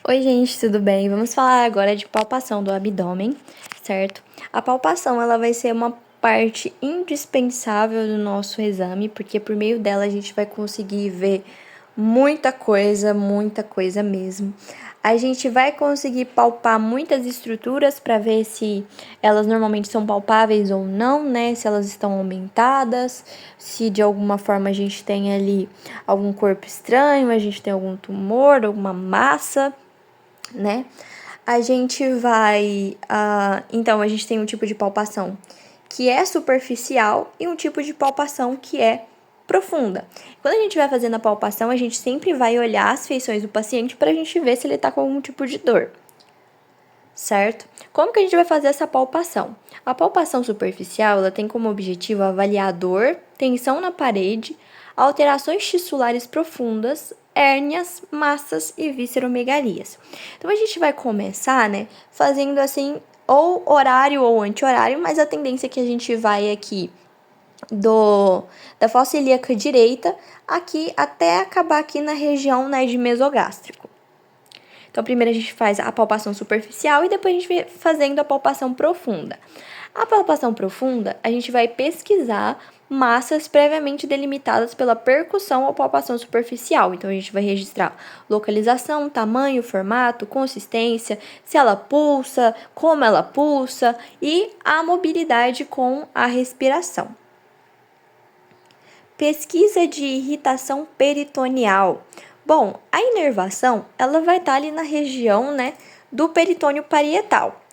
Oi, gente, tudo bem? Vamos falar agora de palpação do abdômen, certo? A palpação, ela vai ser uma parte indispensável do nosso exame, porque por meio dela a gente vai conseguir ver muita coisa mesmo. A gente vai conseguir palpar muitas estruturas para ver se elas normalmente são palpáveis ou não, né? Se elas estão aumentadas, se de alguma forma a gente tem ali algum corpo estranho, a gente tem algum tumor, alguma massa, né? A gente vai. Então, a gente tem um tipo de palpação que é superficial e um tipo de palpação que é profunda. Quando a gente vai fazendo a palpação, a gente sempre vai olhar as feições do paciente para a gente ver se ele está com algum tipo de dor, certo? Como que a gente vai fazer essa palpação? A palpação superficial, ela tem como objetivo avaliar a dor, tensão na parede, alterações tissulares profundas, hérnias, massas e visceromegalias. Então a gente vai começar, né, fazendo assim ou horário ou anti-horário, mas a tendência é que a gente vai aqui da fossa ilíaca direita aqui até acabar aqui na região, né, de mesogástrico. Então, primeiro a gente faz a palpação superficial e depois a gente vai fazendo a palpação profunda. A palpação profunda, a gente vai pesquisar massas previamente delimitadas pela percussão ou palpação superficial. Então, a gente vai registrar localização, tamanho, formato, consistência, se ela pulsa, como ela pulsa e a mobilidade com a respiração. Pesquisa de irritação peritoneal. Bom, a inervação, ela vai estar ali na região, né, do peritônio parietal.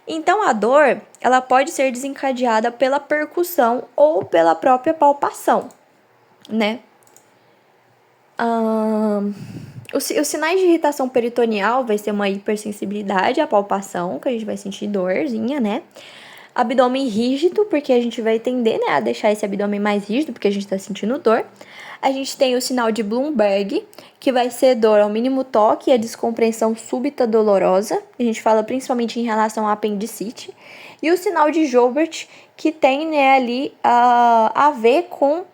Então, a dor, ela pode ser desencadeada pela percussão ou pela própria palpação, né? Os sinais de irritação peritoneal vai ser uma hipersensibilidade à palpação, que a gente vai sentir dorzinha, né? Abdômen rígido, porque a gente vai tender, né, a deixar esse abdômen mais rígido, porque a gente está sentindo dor. A gente tem o sinal de Bloomberg, que vai ser dor ao mínimo toque e a descompreensão súbita dolorosa. A gente fala principalmente em relação à apendicite. E o sinal de Joubert, que tem, né, ali a ver com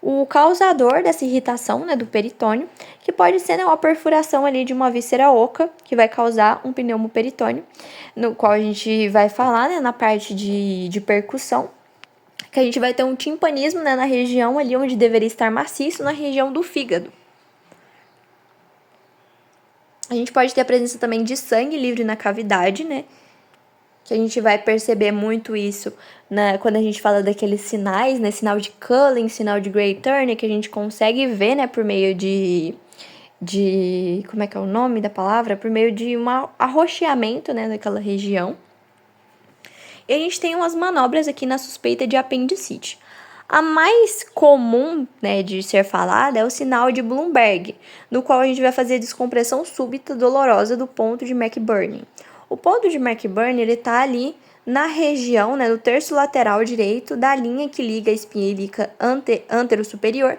o causador dessa irritação, né, do peritônio, que pode ser, né, uma perfuração ali de uma víscera oca, que vai causar um pneumoperitônio, no qual a gente vai falar, né, na parte de percussão, que a gente vai ter um timpanismo, né, na região ali onde deveria estar maciço, na região do fígado. A gente pode ter a presença também de sangue livre na cavidade, né, que a gente vai perceber muito isso, né, quando a gente fala daqueles sinais, né, sinal de Cullen, sinal de Gray Turner, que a gente consegue ver, né, por meio como é que é o nome da palavra? Por meio de um arroxeamento, né, daquela região. E a gente tem umas manobras aqui na suspeita de apendicite. A mais comum, né, de ser falada é o sinal de Bloomberg, no qual a gente vai fazer a descompressão súbita dolorosa do ponto de McBurney. O ponto de McBurney, ele tá ali na região, né, do terço lateral direito da linha que liga a espinha ilíaca antero-superior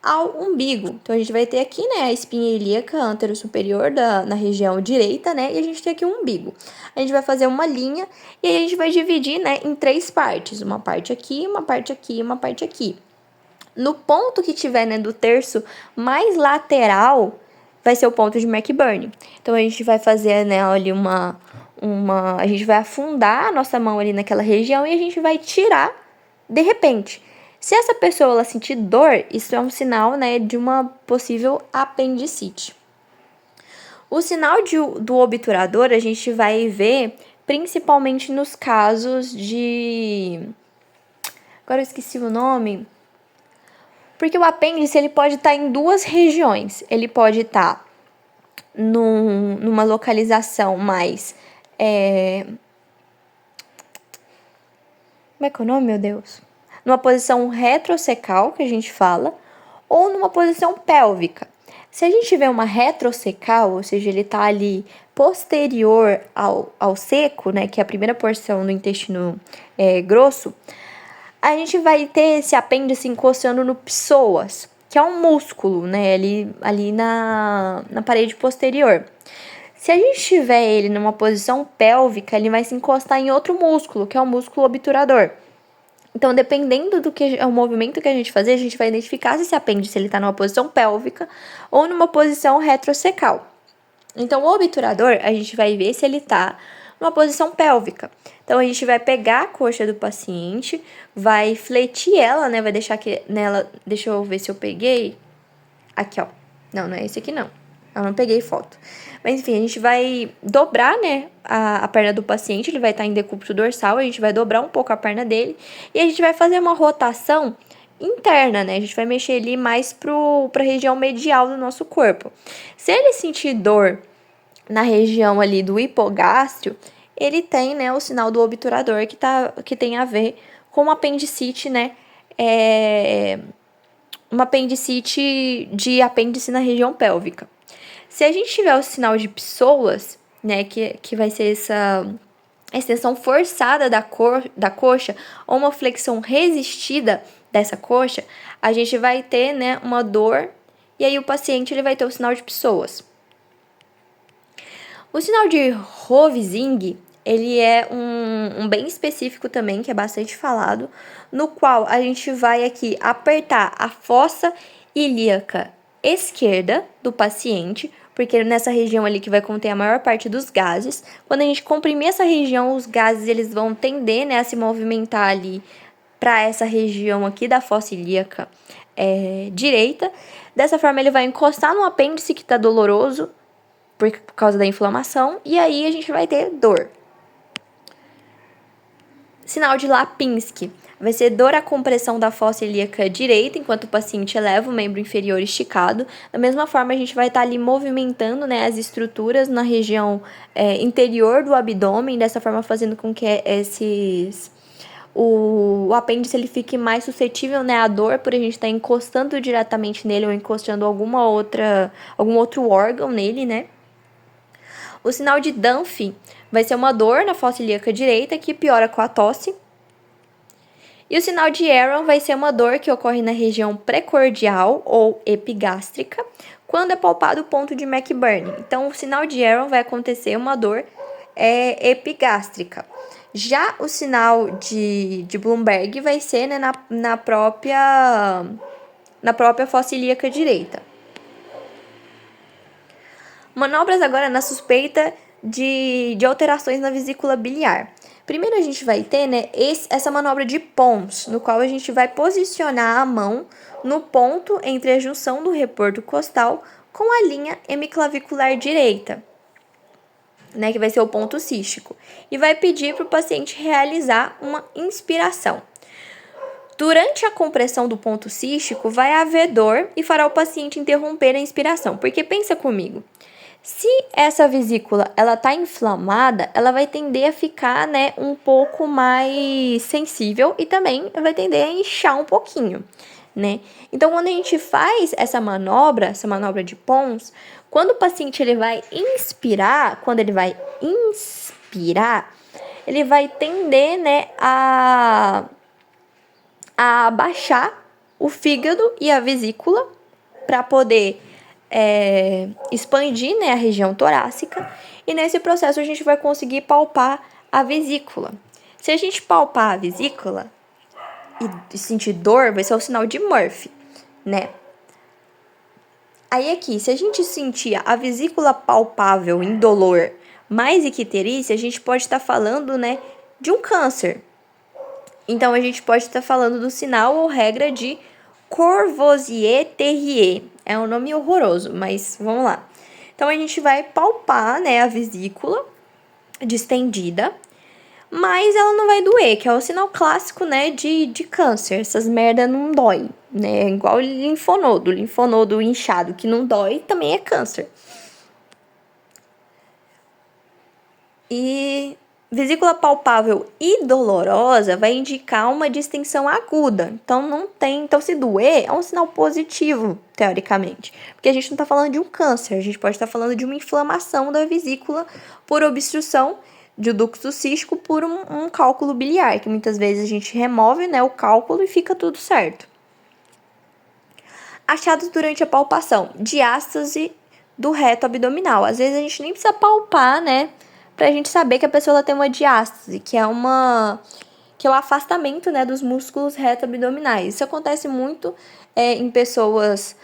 ao umbigo. Então, a gente vai ter aqui, né, a espinha ilíaca antero-superior na região direita, né, e a gente tem aqui o umbigo. A gente vai fazer uma linha e aí a gente vai dividir, né, em 3 partes. Uma parte aqui, uma parte aqui e uma parte aqui. No ponto que tiver, né, do terço mais lateral, vai ser o ponto de McBurney. Então, a gente vai fazer, né, ali a gente vai afundar a nossa mão ali naquela região e a gente vai tirar de repente. Se essa pessoa ela sentir dor, isso é um sinal, né, de uma possível apendicite. O sinal do obturador a gente vai ver principalmente nos casos de... Agora eu esqueci o nome. Porque o apêndice ele pode estar em 2 regiões. Ele pode estar numa localização mais... Como é que é o nome, meu Deus? Numa posição retrocecal, que a gente fala, ou numa posição pélvica. Se a gente vê uma retrocecal, ou seja, ele está ali posterior ao seco, né, que é a primeira porção do intestino grosso, a gente vai ter esse apêndice encostando no psoas, que é um músculo, né, ali na parede posterior. Se a gente tiver ele numa posição pélvica, ele vai se encostar em outro músculo, que é o músculo obturador. Então, dependendo do que é o movimento que a gente fazer, a gente vai identificar se esse apêndice está numa posição pélvica ou numa posição retrocecal. Então, o obturador, a gente vai ver se ele tá numa posição pélvica. Então, a gente vai pegar a coxa do paciente, vai fletir ela, né? Vai deixar que nela... Deixa eu ver se eu peguei. Aqui, ó. Não é esse aqui, não. Eu não peguei foto. Mas, enfim, a gente vai dobrar, né, a perna do paciente. Ele vai estar em decúbito dorsal. A gente vai dobrar um pouco a perna dele. E a gente vai fazer uma rotação interna, né? A gente vai mexer ali mais pra região medial do nosso corpo. Se ele sentir dor na região ali do hipogástrio, ele tem, né, o sinal do obturador que tem a ver com uma apendicite, né? Uma apendicite de apêndice na região pélvica. Se a gente tiver o sinal de psoas, né, que vai ser essa extensão forçada da coxa ou uma flexão resistida dessa coxa, a gente vai ter, né, uma dor e aí o paciente ele vai ter o sinal de psoas. O sinal de Rovsing, ele é um bem específico também, que é bastante falado, no qual a gente vai aqui apertar a fossa ilíaca esquerda do paciente, porque nessa região ali que vai conter a maior parte dos gases. Quando a gente comprimir essa região, os gases eles vão tender, né, a se movimentar ali para essa região aqui da fossa ilíaca direita. Dessa forma, ele vai encostar no apêndice que está doloroso por causa da inflamação, e aí a gente vai ter dor. Sinal de Lipinski vai ser dor à compressão da fossa ilíaca direita, enquanto o paciente eleva o membro inferior esticado. Da mesma forma, a gente vai estar ali movimentando, né, as estruturas na região interior do abdômen, dessa forma fazendo com que o apêndice ele fique mais suscetível, né, à dor, por a gente estar encostando diretamente nele ou encostando algum outro órgão nele, né? O sinal de Dunphy vai ser uma dor na fossa ilíaca direita que piora com a tosse. E o sinal de Aron vai ser uma dor que ocorre na região precordial ou epigástrica, quando é palpado o ponto de McBurney. Então, o sinal de Aron vai acontecer uma dor epigástrica. Já o sinal de Bloomberg vai ser, né, na própria fossa ilíaca direita. Manobras agora na suspeita de alterações na vesícula biliar. Primeiro a gente vai ter, né, essa manobra de Pons, no qual a gente vai posicionar a mão no ponto entre a junção do reporto costal com a linha hemiclavicular direita, né, que vai ser o ponto cístico, e vai pedir para o paciente realizar uma inspiração. Durante a compressão do ponto cístico, vai haver dor e fará o paciente interromper a inspiração, porque pensa comigo, se essa vesícula ela tá inflamada, ela vai tender a ficar, né, um pouco mais sensível e também vai tender a inchar um pouquinho, né? Então, quando a gente faz essa manobra de Pons, quando o paciente ele vai inspirar, ele vai tender, né, a abaixar o fígado e a vesícula para poder expandir, né, a região torácica, e nesse processo a gente vai conseguir palpar a vesícula. Se a gente palpar a vesícula e sentir dor, vai ser o sinal de Murphy, né? Aí aqui, se a gente sentir a vesícula palpável indolor mais icterícia, a gente pode estar falando, né, de um câncer. Então, a gente pode estar falando do sinal ou regra de Courvoisier-Terrier. É um nome horroroso, mas vamos lá. Então, a gente vai palpar, né, a vesícula distendida, mas ela não vai doer, que é o sinal clássico, né, de câncer. Essas merda não dói, né? Igual o linfonodo inchado que não dói também é câncer. E vesícula palpável e dolorosa vai indicar uma distensão aguda. Então se doer é um sinal positivo, teoricamente. Porque a gente não está falando de um câncer, a gente pode estar falando de uma inflamação da vesícula por obstrução de ducto cístico por um cálculo biliar, que muitas vezes a gente remove, né, o cálculo e fica tudo certo. Achados durante a palpação, diástase do reto abdominal. Às vezes a gente nem precisa palpar, né, pra gente saber que a pessoa tem uma diástase, que é o afastamento, né, dos músculos reto-abdominais. Isso acontece muito em pessoas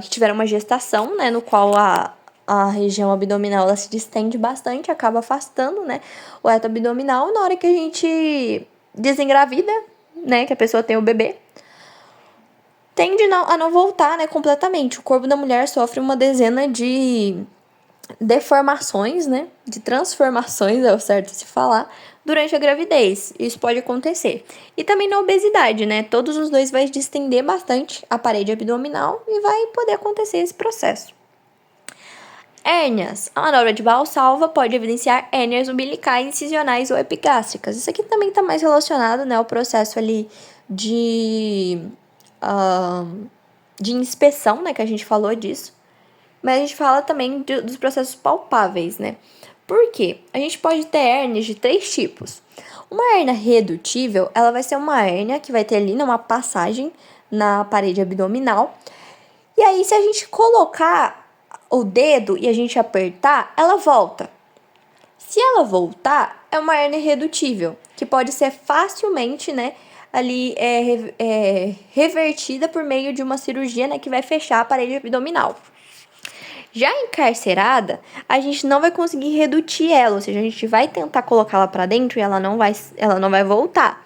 que tiveram uma gestação, né, no qual a a região abdominal ela se distende bastante, acaba afastando, né, o reto abdominal. E na hora que a gente desengravida, né, que a pessoa tem o bebê, tende a não voltar, né, completamente. O corpo da mulher sofre uma dezena de deformações, né, de transformações, é o certo se falar, durante a gravidez. Isso pode acontecer. E também na obesidade, né, todos os dois vai distender bastante a parede abdominal e vai poder acontecer esse processo. Hérnias. A manobra de Valsalva pode evidenciar hérnias umbilicais, incisionais ou epigástricas. Isso aqui também está mais relacionado, né, ao processo ali de, de inspeção, né, que a gente falou disso. Mas a gente fala também dos processos palpáveis, né? Por quê? A gente pode ter hérnias de 3 tipos. Uma hérnia redutível, ela vai ser uma hérnia que vai ter ali uma passagem na parede abdominal. E aí, se a gente colocar o dedo e a gente apertar, ela volta. Se ela voltar, é uma hérnia irredutível, que pode ser facilmente, né, ali revertida por meio de uma cirurgia, né, que vai fechar a parede abdominal. Já encarcerada, a gente não vai conseguir redutir ela, ou seja, a gente vai tentar colocá-la para dentro e ela não vai voltar.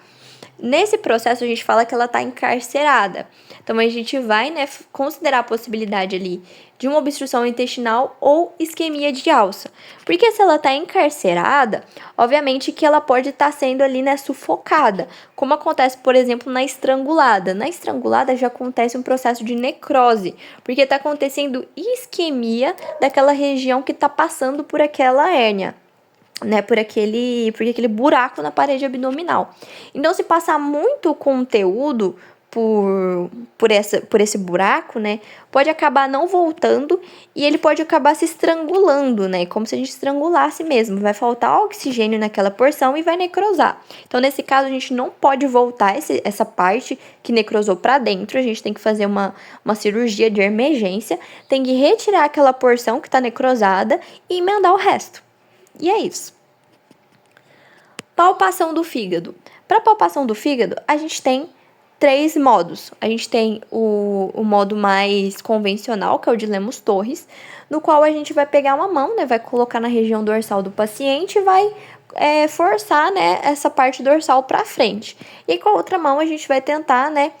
Nesse processo, a gente fala que ela está encarcerada. Então, a gente vai, né, considerar a possibilidade ali de uma obstrução intestinal ou isquemia de alça. Porque se ela está encarcerada, obviamente que ela pode estar sendo ali, né, sufocada. Como acontece, por exemplo, na estrangulada. Na estrangulada já acontece um processo de necrose, porque está acontecendo isquemia daquela região que está passando por aquela hérnia, né, por aquele buraco na parede abdominal. Então, se passar muito conteúdo por esse buraco, né, pode acabar não voltando e ele pode acabar se estrangulando, né, como se a gente estrangulasse mesmo. Vai faltar oxigênio naquela porção e vai necrosar. Então, nesse caso, a gente não pode voltar essa parte que necrosou para dentro. A gente tem que fazer uma cirurgia de emergência, tem que retirar aquela porção que está necrosada e emendar o resto. E é isso. Palpação do fígado. Para palpação do fígado, a gente tem 3 modos. A gente tem o modo mais convencional, que é o de Lemos Torres, no qual a gente vai pegar uma mão, né, vai colocar na região dorsal do paciente e vai forçar, né, essa parte dorsal para frente. E com a outra mão a gente vai tentar, né,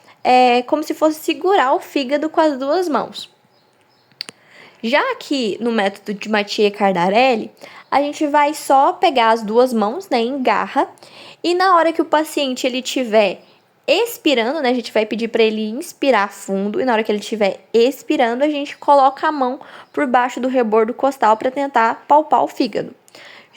como se fosse segurar o fígado com as 2 mãos. Já aqui no método de Mathieu-Cardarelli, a gente vai só pegar as 2 mãos, né, em garra, e na hora que o paciente ele estiver expirando, né, a gente vai pedir para ele inspirar fundo, e na hora que ele estiver expirando, a gente coloca a mão por baixo do rebordo costal para tentar palpar o fígado.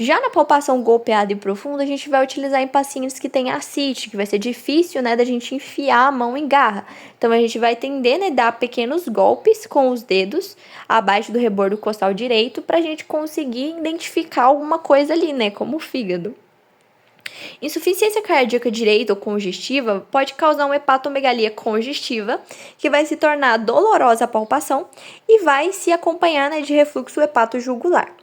Já na palpação golpeada e profunda, a gente vai utilizar em pacientes que têm ascite, que vai ser difícil, né, da gente enfiar a mão em garra. Então, a gente vai tender, né, dar pequenos golpes com os dedos abaixo do rebordo costal direito para a gente conseguir identificar alguma coisa ali, né, como o fígado. Insuficiência cardíaca direita ou congestiva pode causar uma hepatomegalia congestiva, que vai se tornar dolorosa a palpação e vai se acompanhar, né, de refluxo hepatojugular.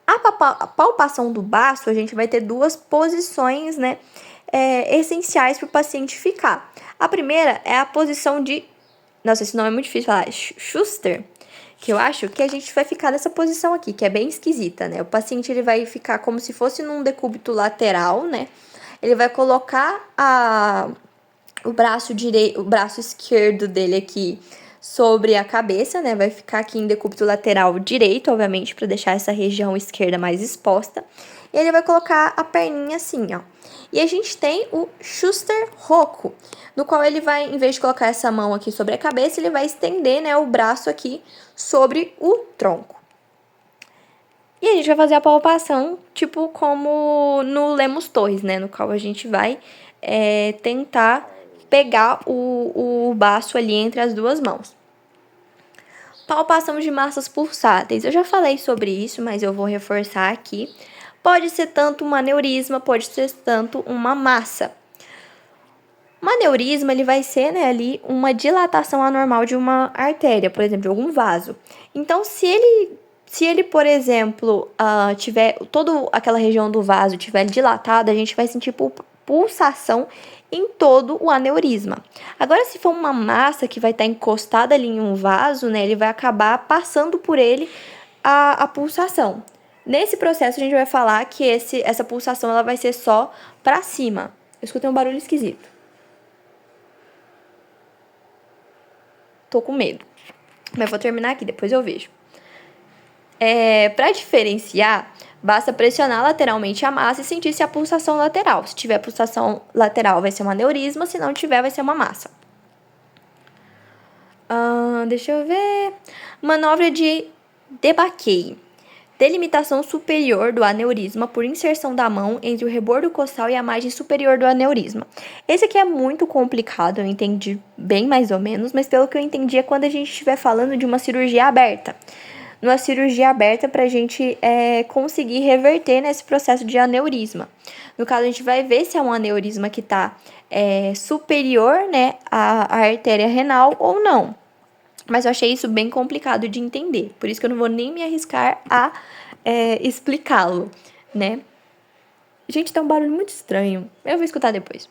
A palpação do baço, a gente vai ter 2 posições, né, essenciais para o paciente ficar. A primeira é a posição de... Nossa, esse nome é muito difícil de falar. Schuster, que eu acho que a gente vai ficar nessa posição aqui, que é bem esquisita, né? O paciente ele vai ficar como se fosse num decúbito lateral, né? Ele vai colocar o braço esquerdo dele aqui sobre a cabeça, né? Vai ficar aqui em decúbito lateral direito, obviamente, para deixar essa região esquerda mais exposta. E ele vai colocar a perninha assim, ó. E a gente tem o Schuster Rocco, no qual ele vai, em vez de colocar essa mão aqui sobre a cabeça, ele vai estender, né, o braço aqui sobre o tronco. E a gente vai fazer a palpação, tipo como no Lemos Torres, né, no qual a gente vai tentar pegar o baço ali entre as 2 mãos. Palpação de massas pulsáteis. Eu já falei sobre isso, mas eu vou reforçar aqui. Pode ser tanto um aneurisma, pode ser tanto uma massa. Um aneurisma, ele vai ser, né, ali uma dilatação anormal de uma artéria, por exemplo, de algum vaso. Então, se ele, por exemplo, tiver toda aquela região do vaso tiver dilatada, a gente vai sentir pulsação em todo o aneurisma. Agora, se for uma massa que vai estar encostada ali em um vaso, né, ele vai acabar passando por ele a pulsação. Nesse processo, a gente vai falar que essa pulsação ela vai ser só para cima. Eu escutei um barulho esquisito. Tô com medo. Mas vou terminar aqui, depois eu vejo. Para diferenciar, basta pressionar lateralmente a massa e sentir se a pulsação lateral. Se tiver pulsação lateral, vai ser um aneurisma. Se não tiver, vai ser uma massa. Deixa eu ver. Manobra de Debaquet. Delimitação superior do aneurisma por inserção da mão entre o rebordo costal e a margem superior do aneurisma. Esse aqui é muito complicado, eu entendi bem mais ou menos, mas pelo que eu entendi é quando a gente estiver falando de uma cirurgia aberta. Numa cirurgia aberta para a gente conseguir reverter nesse processo de aneurisma. No caso, a gente vai ver se é um aneurisma que está superior, né, à artéria renal ou não. Mas eu achei isso bem complicado de entender. Por isso que eu não vou nem me arriscar a explicá-lo, né? Gente, tá um barulho muito estranho. Eu vou escutar depois.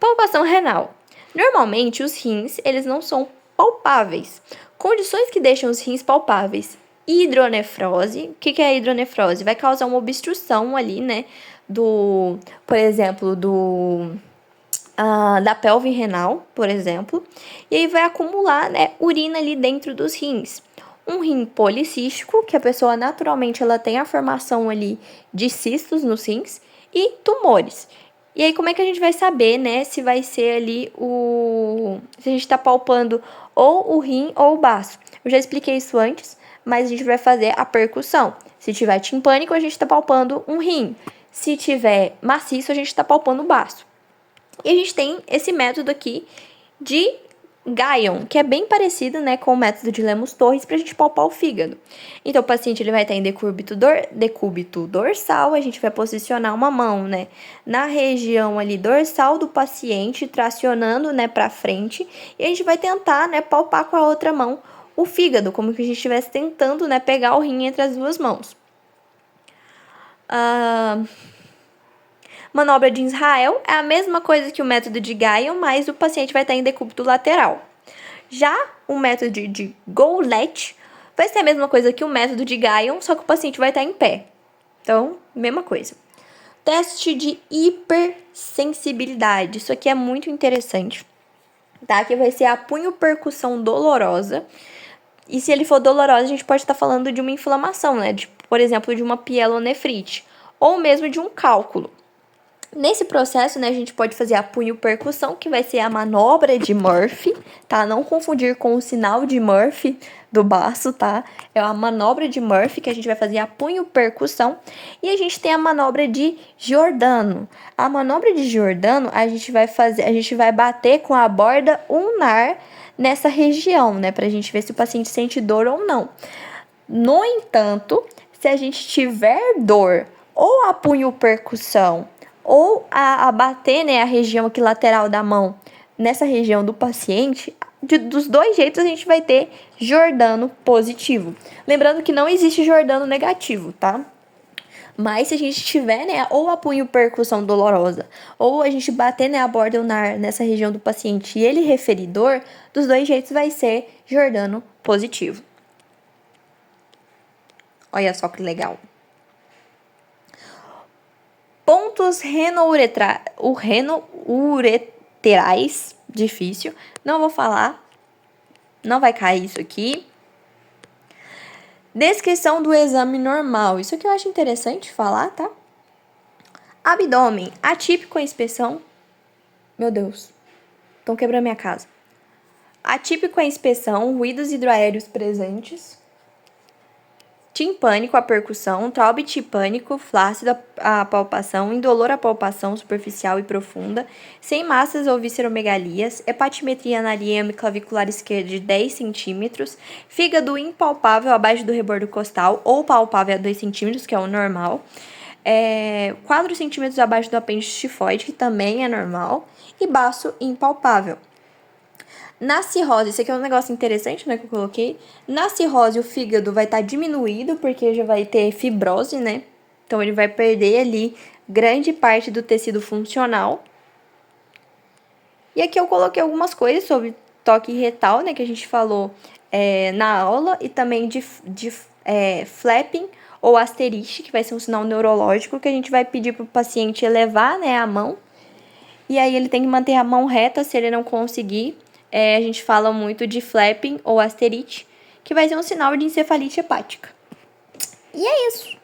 Palpação renal. Normalmente, os rins, eles não são palpáveis. Condições que deixam os rins palpáveis. Hidronefrose. O que é a hidronefrose? Vai causar uma obstrução ali, né? Por exemplo, da pelve renal, por exemplo, e aí vai acumular, né, urina ali dentro dos rins. Um rim policístico, que a pessoa naturalmente ela tem a formação ali de cistos nos rins, e tumores. E aí como é que a gente vai saber, né, se vai ser ali se a gente está palpando ou o rim ou o baço? Eu já expliquei isso antes, mas a gente vai fazer a percussão. Se tiver timpânico, a gente está palpando um rim. Se tiver maciço, a gente está palpando o baço. E a gente tem esse método aqui de Guyon, que é bem parecido, né, com o método de Lemos-Torres para a gente palpar o fígado. Então, o paciente ele vai estar em decúbito dorsal, a gente vai posicionar uma mão, né, na região ali dorsal do paciente, tracionando, né, para frente, e a gente vai tentar, né, palpar com a outra mão o fígado, como se a gente estivesse tentando, né, pegar o rim entre as duas mãos. Manobra de Israel é a mesma coisa que o método de Guyon, mas o paciente vai estar em decúbito lateral. Já o método de Goulet vai ser a mesma coisa que o método de Guyon, só que o paciente vai estar em pé. Então, mesma coisa. Teste de hipersensibilidade. Isso aqui é muito interessante, tá? Que vai ser a punho-percussão dolorosa. E se ele for doloroso, a gente pode estar falando de uma inflamação, né? Por exemplo, de uma pielonefrite. Ou mesmo de um cálculo. Nesse processo, né, a gente pode fazer a punho-percussão, que vai ser a manobra de Murphy, tá? Não confundir com o sinal de Murphy do baço, tá? É a manobra de Murphy que a gente vai fazer a punho-percussão. E a gente tem a manobra de Giordano. A manobra de Giordano, a gente vai bater com a borda ulnar nessa região, né? Pra gente ver se o paciente sente dor ou não. No entanto, se a gente tiver dor ou a punho-percussão ou a bater, né, a região aqui lateral da mão nessa região do paciente, dos dois jeitos a gente vai ter Giordano positivo. Lembrando que não existe Giordano negativo, tá? Mas se a gente tiver, né, ou a punho-percussão dolorosa, ou a gente bater, né, a borda ulnar nessa região do paciente e ele referir dor, dos dois jeitos vai ser Giordano positivo. Olha só que legal. Pontos renoureterais, difícil, não vou falar, não vai cair isso aqui. Descrição do exame normal, isso aqui eu acho interessante falar, tá? Abdômen, atípico a inspeção, meu Deus, estão quebrando minha casa. Atípico a inspeção, ruídos hidroaéreos presentes. Timpânico, a percussão, traube timpânico, flácido a palpação, indolor a palpação superficial e profunda, sem massas ou visceromegalias, hepatimetria na liame clavicular esquerda de 10 cm, fígado impalpável abaixo do rebordo costal ou palpável a 2 cm, que é o normal, 4 cm abaixo do apêndice tifoide, que também é normal, e baço impalpável. Na cirrose, esse aqui é um negócio interessante, né, que eu coloquei. Na cirrose, o fígado vai estar diminuído, porque já vai ter fibrose, né? Então, ele vai perder ali grande parte do tecido funcional. E aqui eu coloquei algumas coisas sobre toque retal, né, que a gente falou na aula, e também de flapping ou asterisco, que vai ser um sinal neurológico que a gente vai pedir para o paciente elevar, né, a mão. E aí ele tem que manter a mão reta. Se ele não conseguir, a gente fala muito de flapping ou asterite, que vai ser um sinal de encefalite hepática. E é isso.